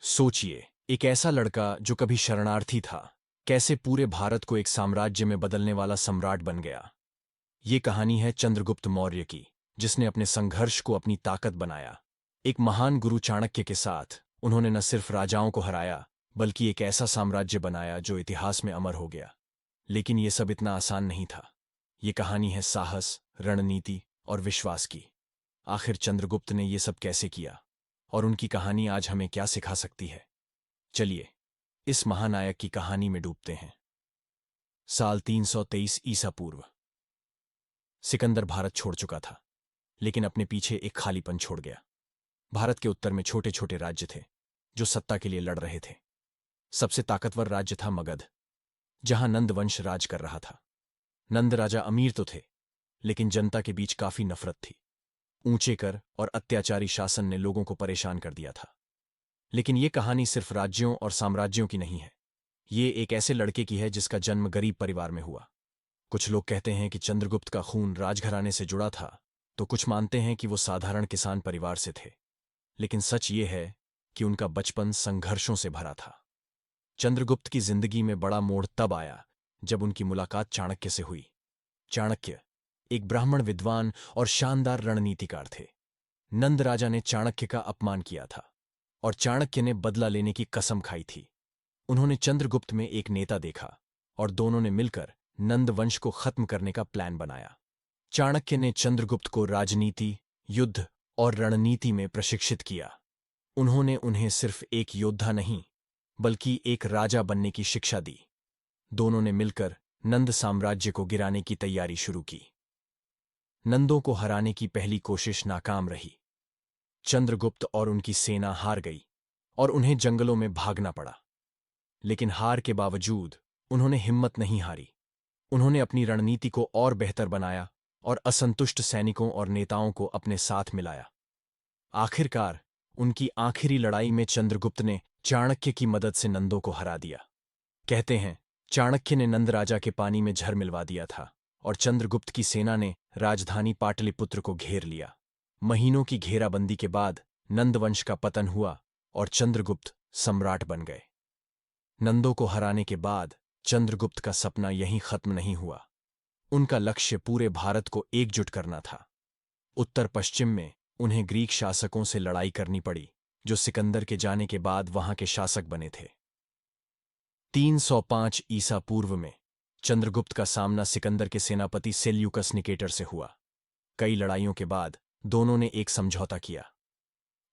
सोचिए, एक ऐसा लड़का जो कभी शरणार्थी था, कैसे पूरे भारत को एक साम्राज्य में बदलने वाला सम्राट बन गया। ये कहानी है चंद्रगुप्त मौर्य की, जिसने अपने संघर्ष को अपनी ताकत बनाया। एक महान गुरु चाणक्य के साथ उन्होंने न सिर्फ राजाओं को हराया, बल्कि एक ऐसा साम्राज्य बनाया जो इतिहास में अमर हो गया। लेकिन ये सब इतना आसान नहीं था। ये कहानी है साहस, रणनीति और विश्वास की। आखिर चंद्रगुप्त ने ये सब कैसे किया, और उनकी कहानी आज हमें क्या सिखा सकती है? चलिए इस महानायक की कहानी में डूबते हैं। साल 323 ईसा पूर्व। सिकंदर भारत छोड़ चुका था, लेकिन अपने पीछे एक खालीपन छोड़ गया। भारत के उत्तर में छोटे छोटे राज्य थे जो सत्ता के लिए लड़ रहे थे। सबसे ताकतवर राज्य था मगध, जहां नंद वंश राज कर रहा था। नंद राजा अमीर तो थे, लेकिन जनता के बीच काफी नफरत थी। ऊंचे कर और अत्याचारी शासन ने लोगों को परेशान कर दिया था। लेकिन ये कहानी सिर्फ राज्यों और साम्राज्यों की नहीं है। ये एक ऐसे लड़के की है जिसका जन्म गरीब परिवार में हुआ। कुछ लोग कहते हैं कि चंद्रगुप्त का खून राजघराने से जुड़ा था, तो कुछ मानते हैं कि वो साधारण किसान परिवार से थे। लेकिन सच ये है कि उनका बचपन संघर्षों से भरा था। चंद्रगुप्त की जिंदगी में बड़ा मोड़ तब आया जब उनकी मुलाकात चाणक्य से हुई। चाणक्य एक ब्राह्मण विद्वान और शानदार रणनीतिकार थे। नंद राजा ने चाणक्य का अपमान किया था, और चाणक्य ने बदला लेने की कसम खाई थी। उन्होंने चंद्रगुप्त में एक नेता देखा, और दोनों ने मिलकर नंद वंश को खत्म करने का प्लान बनाया। चाणक्य ने चंद्रगुप्त को राजनीति, युद्ध और रणनीति में प्रशिक्षित किया। उन्होंने उन्हें सिर्फ एक योद्धा नहीं, बल्कि एक राजा बनने की शिक्षा दी। दोनों ने मिलकर नंद साम्राज्य को गिराने की तैयारी शुरू की। नंदों को हराने की पहली कोशिश नाकाम रही। चंद्रगुप्त और उनकी सेना हार गई, और उन्हें जंगलों में भागना पड़ा। लेकिन हार के बावजूद उन्होंने हिम्मत नहीं हारी। उन्होंने अपनी रणनीति को और बेहतर बनाया और असंतुष्ट सैनिकों और नेताओं को अपने साथ मिलाया। आखिरकार उनकी आखिरी लड़ाई में चंद्रगुप्त ने चाणक्य की मदद से नंदों को हरा दिया। कहते हैं चाणक्य ने नंद राजा के पानी में झर मिलवा दिया था, और चंद्रगुप्त की सेना ने राजधानी पाटलिपुत्र को घेर लिया। महीनों की घेराबंदी के बाद नंदवंश का पतन हुआ और चंद्रगुप्त सम्राट बन गए। नंदों को हराने के बाद चंद्रगुप्त का सपना यहीं खत्म नहीं हुआ। उनका लक्ष्य पूरे भारत को एकजुट करना था। उत्तर पश्चिम में उन्हें ग्रीक शासकों से लड़ाई करनी पड़ी, जो सिकंदर के जाने के बाद वहां के शासक बने थे। 305 ईसा पूर्व में चंद्रगुप्त का सामना सिकंदर के सेनापति सेल्यूकस निकेटर से हुआ। कई लड़ाइयों के बाद दोनों ने एक समझौता किया।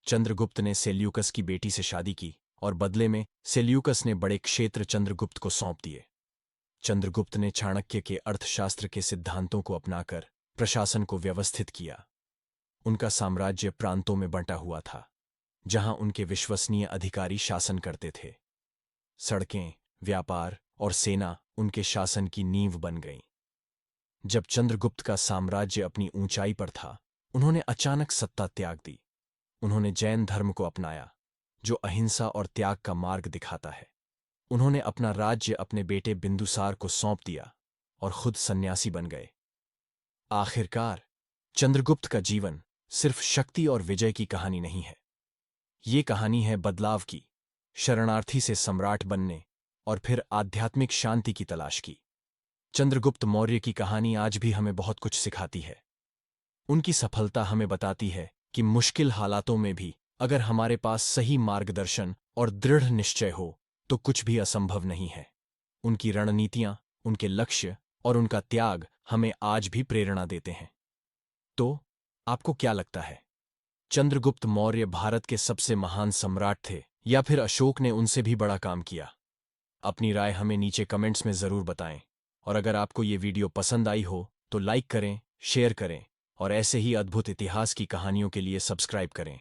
चंद्रगुप्त ने सेल्यूकस की बेटी से शादी की, और बदले में सेल्यूकस ने बड़े क्षेत्र चंद्रगुप्त को सौंप दिए। चंद्रगुप्त ने चाणक्य के अर्थशास्त्र के सिद्धांतों को अपनाकर प्रशासन को व्यवस्थित किया। उनका साम्राज्य प्रांतों में बंटा हुआ था, जहां उनके विश्वसनीय अधिकारी शासन करते थे। सड़कें, व्यापार और सेना उनके शासन की नींव बन गईं। जब चंद्रगुप्त का साम्राज्य अपनी ऊंचाई पर था, उन्होंने अचानक सत्ता त्याग दी। उन्होंने जैन धर्म को अपनाया, जो अहिंसा और त्याग का मार्ग दिखाता है। उन्होंने अपना राज्य अपने बेटे बिंदुसार को सौंप दिया और खुद सन्यासी बन गए। आखिरकार चंद्रगुप्त का जीवन सिर्फ शक्ति और विजय की कहानी नहीं है। ये कहानी है बदलाव की, शरणार्थी से सम्राट बनने और फिर आध्यात्मिक शांति की तलाश की। चंद्रगुप्त मौर्य की कहानी आज भी हमें बहुत कुछ सिखाती है। उनकी सफलता हमें बताती है कि मुश्किल हालातों में भी अगर हमारे पास सही मार्गदर्शन और दृढ़ निश्चय हो, तो कुछ भी असंभव नहीं है। उनकी रणनीतियां, उनके लक्ष्य और उनका त्याग हमें आज भी प्रेरणा देते हैं। तो आपको क्या लगता है, चंद्रगुप्त मौर्य भारत के सबसे महान सम्राट थे, या फिर अशोक ने उनसे भी बड़ा काम किया? अपनी राय हमें नीचे कमेंट्स में जरूर बताएं। और अगर आपको ये वीडियो पसंद आई हो तो लाइक करें, शेयर करें, और ऐसे ही अद्भुत इतिहास की कहानियों के लिए सब्सक्राइब करें।